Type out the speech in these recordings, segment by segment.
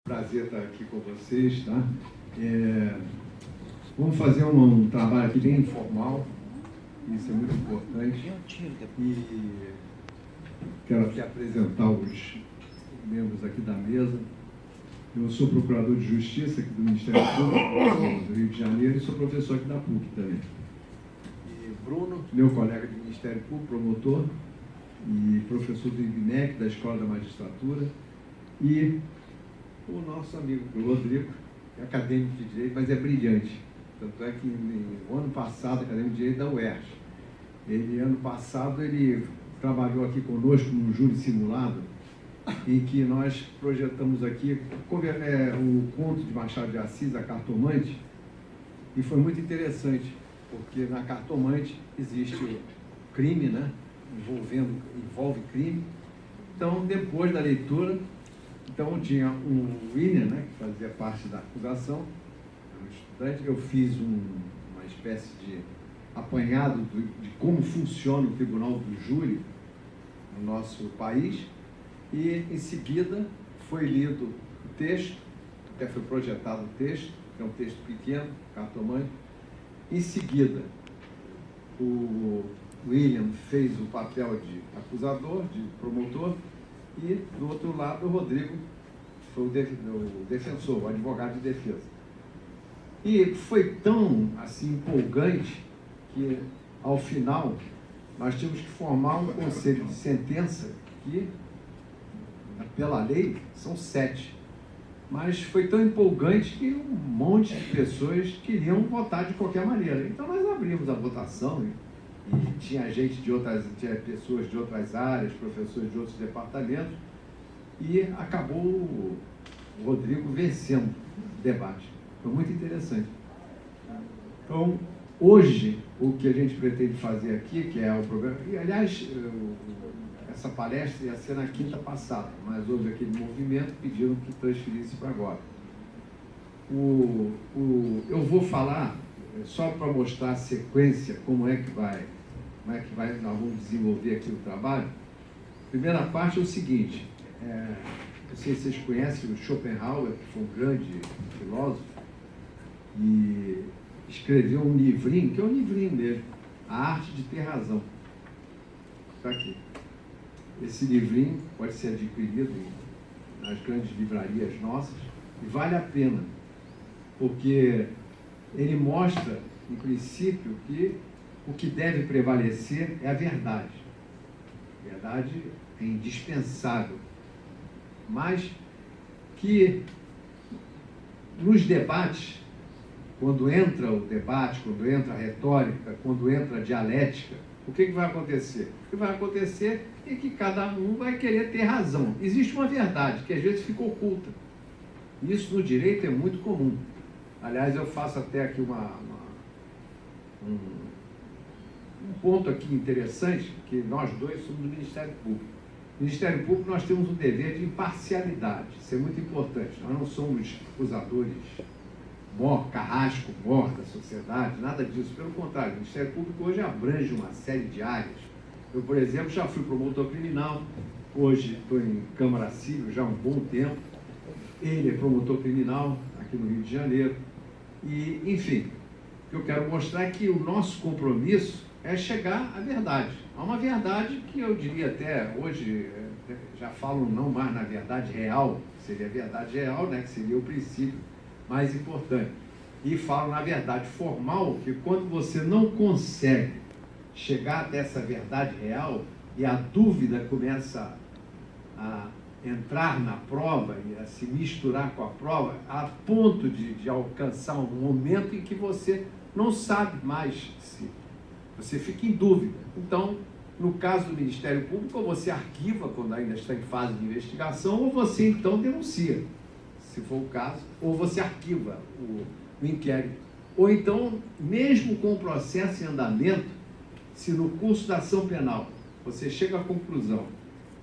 Prazer estar aqui com vocês, tá? Vamos fazer um trabalho aqui bem informal, isso é muito importante. E quero aqui apresentar os membros aqui da mesa. Eu sou procurador de Justiça aqui do Ministério Público do Rio de Janeiro e sou professor aqui da PUC também. E Bruno, meu colega de Ministério Público, promotor e professor do IBMEC, da Escola da Magistratura, e o nosso amigo Rodrigo, que é acadêmico de Direito, mas é brilhante. Tanto é que no ano passado, acadêmico de Direito da UERJ, ano passado, ele trabalhou aqui conosco num júri simulado, em que nós projetamos aqui o conto de Machado de Assis, A Cartomante, e foi muito interessante, porque na Cartomante existe o crime, né? Envolve crime. Então, depois da leitura, tinha um William, né, que fazia parte da acusação, um estudante. Eu fiz uma espécie de apanhado de como funciona o tribunal do júri no nosso país, e em seguida foi lido o texto, até foi projetado o texto, que é um texto pequeno, Cartomante. Em seguida, o William fez o papel de acusador, de promotor, e, do outro lado, o Rodrigo foi o defensor, o advogado de defesa. E foi tão, assim, empolgante que, ao final, nós tínhamos que formar um conselho de sentença que, pela lei, são 7. Mas foi tão empolgante que um monte de pessoas queriam votar de qualquer maneira. Então, nós abrimos a votação e tinha tinha pessoas de outras áreas, professores de outros departamentos, e acabou o Rodrigo vencendo o debate. Foi muito interessante. Então, hoje, o que a gente pretende fazer aqui, que é o programa, e aliás, essa palestra ia ser na quinta passada, mas houve aquele movimento, pediram que transferisse para agora. Eu vou falar, só para mostrar a sequência, como é que nós vamos desenvolver aqui o trabalho. A primeira parte é o seguinte, não sei se vocês conhecem o Schopenhauer, que foi um grande filósofo, e escreveu um livrinho, que é um livrinho mesmo, A Arte de Ter Razão. Está aqui. Esse livrinho pode ser adquirido nas grandes livrarias nossas, e vale a pena, porque ele mostra, em princípio, que o que deve prevalecer é a verdade. A verdade é indispensável, mas que nos debates, quando entra o debate, quando entra a retórica, quando entra a dialética, o que vai acontecer? O que vai acontecer é que cada um vai querer ter razão. Existe uma verdade que às vezes fica oculta. Isso no direito é muito comum. Aliás, eu faço até aqui um ponto aqui interessante, que nós dois somos do Ministério Público. No Ministério Público nós temos um dever de imparcialidade, isso é muito importante. Nós não somos acusadores carrasco, da sociedade, nada disso. Pelo contrário, o Ministério Público hoje abrange uma série de áreas. Eu, por exemplo, já fui promotor criminal, hoje estou em Câmara Civil já há um bom tempo. Ele é promotor criminal aqui no Rio de Janeiro. E, enfim, o que eu quero mostrar é que o nosso compromisso é chegar à verdade. Há uma verdade que eu diria até hoje, já falam não mais na verdade real, seria a verdade real, né, que seria o princípio mais importante. E falam na verdade formal, que quando você não consegue chegar até essa verdade real e a dúvida começa a entrar na prova e a se misturar com a prova, a ponto de alcançar um momento em que você não sabe mais se você fica em dúvida. Então, no caso do Ministério Público, ou você arquiva quando ainda está em fase de investigação, ou você então denuncia, se for o caso, ou você arquiva o inquérito. Ou então, mesmo com o processo em andamento, se no curso da ação penal você chega à conclusão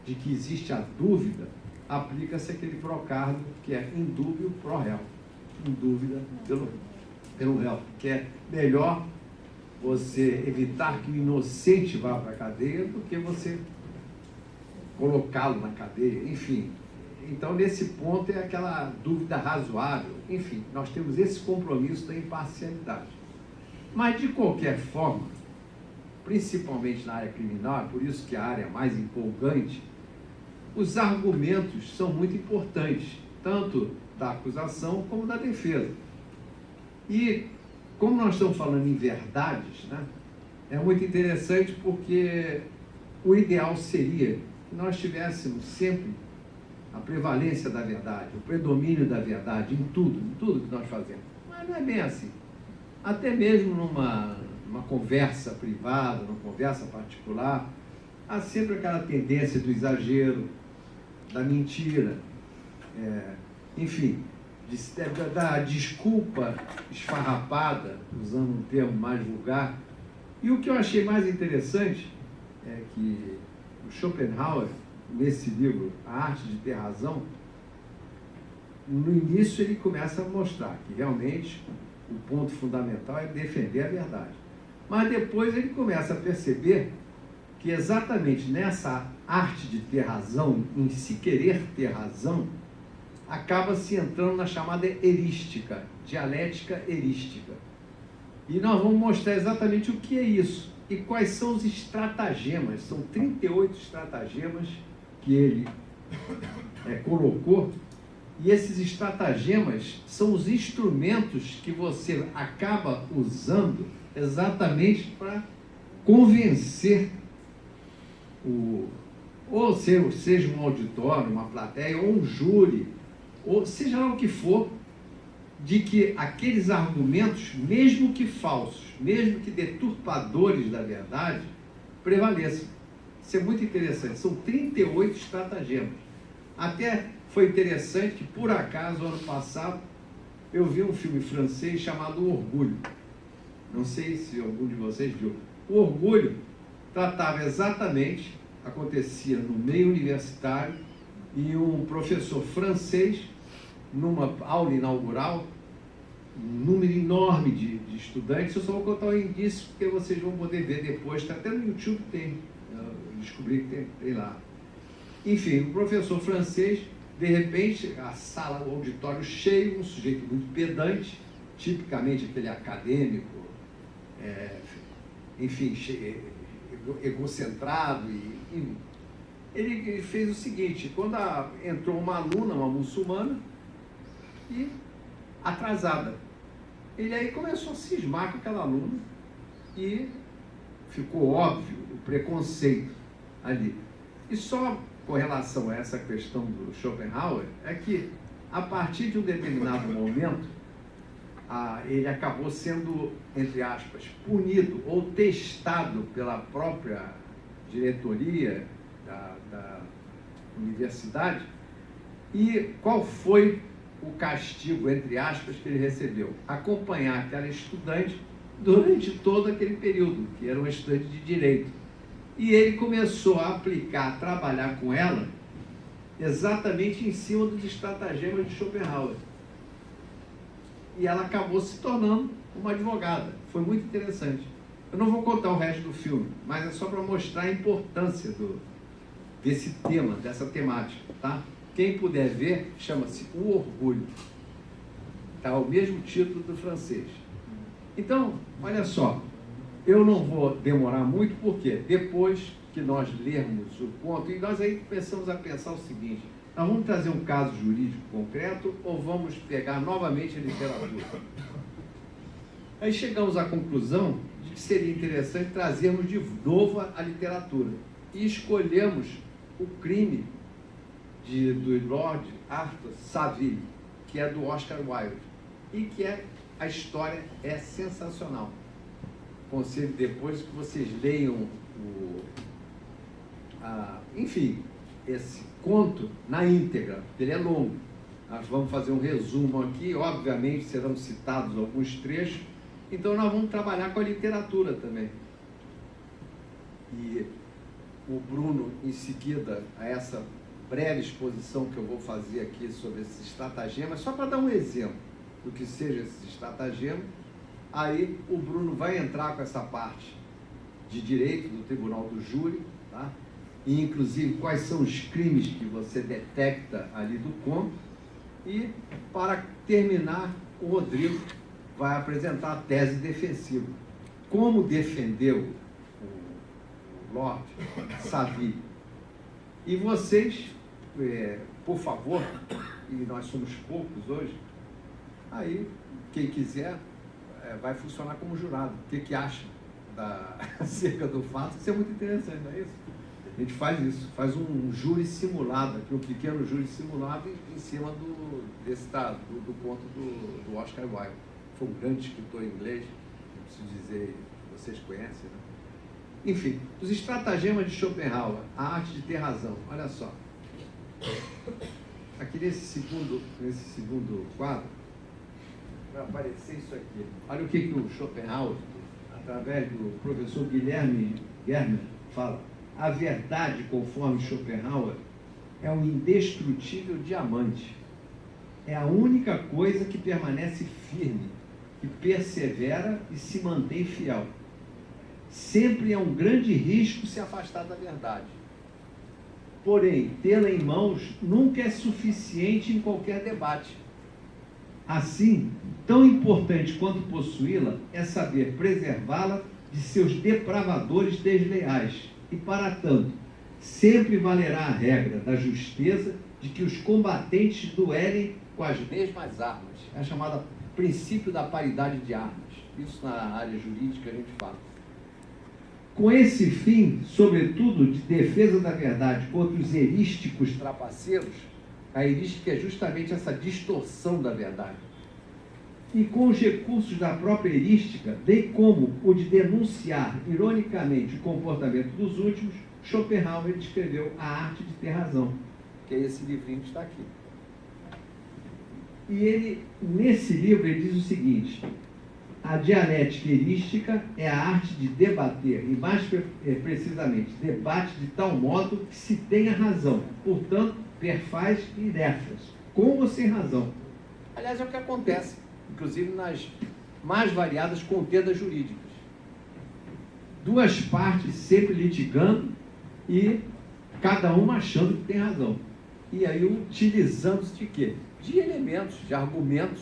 de que existe a dúvida, aplica-se aquele procardo que é indúbio pro réu, em dúvida pelo réu, que é melhor você evitar que o inocente vá para a cadeia do que você colocá-lo na cadeia. Enfim, Então, nesse ponto, é aquela dúvida razoável. Enfim, nós temos esse compromisso da imparcialidade. Mas, de qualquer forma, principalmente na área criminal, é por isso que a área é mais empolgante, os argumentos são muito importantes, tanto da acusação como da defesa. E, como nós estamos falando em verdades, né, é muito interessante porque o ideal seria que nós tivéssemos sempre a prevalência da verdade, o predomínio da verdade em tudo que nós fazemos. Mas não é bem assim. Até mesmo numa conversa privada, numa conversa particular, há sempre aquela tendência do exagero, da mentira, enfim, da desculpa esfarrapada, usando um termo mais vulgar. E o que eu achei mais interessante é que o Schopenhauer, nesse livro, A Arte de Ter Razão, no início ele começa a mostrar que realmente o ponto fundamental é defender a verdade. Mas depois ele começa a perceber que exatamente nessa arte de ter razão, em se querer ter razão, acaba se entrando na chamada erística, dialética erística. E nós vamos mostrar exatamente o que é isso e quais são os estratagemas. São 38 estratagemas que ele colocou, e esses estratagemas são os instrumentos que você acaba usando exatamente para convencer ou seja um auditório, uma plateia, ou um júri, ou seja lá o que for, de que aqueles argumentos, mesmo que falsos, mesmo que deturpadores da verdade, prevaleçam. Isso é muito interessante. São 38 estratagemas. Até foi interessante que, por acaso, ano passado, eu vi um filme francês chamado O Orgulho. Não sei se algum de vocês viu. O Orgulho tratava exatamente, acontecia no meio universitário, e um professor francês, numa aula inaugural, um número enorme de estudantes. Eu só vou contar um indício, porque vocês vão poder ver depois, até no YouTube tem, eu descobri que tem lá. Enfim, o professor francês, de repente, a sala, o auditório cheio, um sujeito muito pedante, tipicamente aquele acadêmico, enfim, egocentrado, e ele fez o seguinte: quando entrou uma aluna, uma muçulmana, e atrasada, ele aí começou a cismar com aquela aluna, e ficou óbvio o preconceito ali. E só com relação a essa questão do Schopenhauer, é que a partir de um determinado momento, ele acabou sendo, entre aspas, punido ou testado pela própria diretoria da universidade. E qual foi o castigo, entre aspas, que ele recebeu? Acompanhar aquela estudante durante todo aquele período, que era uma estudante de direito. E ele começou a aplicar, a trabalhar com ela, exatamente em cima dos estratagemas de Schopenhauer. E ela acabou se tornando uma advogada. Foi muito interessante. Eu não vou contar o resto do filme, mas é só para mostrar a importância desse tema, dessa temática, tá? Quem puder ver, chama-se O Orgulho. Tá, o mesmo título do francês. Então, olha só, eu não vou demorar muito, porque depois que nós lermos o conto, e nós aí começamos a pensar o seguinte: nós vamos trazer um caso jurídico concreto ou vamos pegar novamente a literatura? Aí chegamos à conclusão de que seria interessante trazermos de novo a literatura. E escolhemos O Crime, do Lord Arthur Saville, que é do Oscar Wilde, e que a história é sensacional. Aconselho depois que vocês leiam enfim, esse conto na íntegra, porque ele é longo. Nós vamos fazer um resumo aqui, obviamente serão citados alguns trechos, então nós vamos trabalhar com a literatura também. E o Bruno, em seguida a essa breve exposição que eu vou fazer aqui sobre esses estratagemas, só para dar um exemplo do que seja esses estratagemas, aí o Bruno vai entrar com essa parte de direito do tribunal do júri, tá? e inclusive quais são os crimes que você detecta ali do conto. E, para terminar, o Rodrigo vai apresentar a tese defensiva. Como defendeu o Lord Savile. E vocês, por favor, e nós somos poucos hoje, aí, quem quiser, vai funcionar como jurado. O que acha acerca do fato? Isso é muito interessante, não é isso? A gente faz isso, faz um júri simulado, aqui, um pequeno júri simulado em cima do conto do Oscar Wilde. Foi um grande escritor inglês, não preciso dizer, vocês conhecem, né? Enfim, os estratagemas de Schopenhauer, a arte de ter razão. Olha só. Aqui nesse segundo quadro, vai aparecer isso aqui. Olha o que o Schopenhauer, através do professor Guilherme Germer, fala. A verdade, conforme Schopenhauer, é um indestrutível diamante. É a única coisa que permanece firme, que persevera e se mantém fiel. Sempre é um grande risco se afastar da verdade. Porém, tê-la em mãos nunca é suficiente em qualquer debate. Assim, tão importante quanto possuí-la é saber preservá-la de seus depravadores desleais. E, para tanto, sempre valerá a regra da justeza de que os combatentes duelem com as mesmas armas. É a chamada princípio da paridade de armas. Isso na área jurídica a gente fala. Com esse fim, sobretudo, de defesa da verdade contra os erísticos trapaceiros, a erística é justamente essa distorção da verdade. E com os recursos da própria erística, bem como o de denunciar, ironicamente, o comportamento dos últimos, Schopenhauer escreveu A Arte de Ter Razão, que é esse livrinho que está aqui. E ele, nesse livro, ele diz o seguinte: a dialética erística é a arte de debater, e mais precisamente, debate de tal modo que se tenha razão, portanto, perfaz irefras, com ou sem razão. Aliás, é o que acontece, inclusive nas mais variadas contendas jurídicas. Duas partes sempre litigando e cada uma achando que tem razão. E aí utilizando-se de quê? De elementos, de argumentos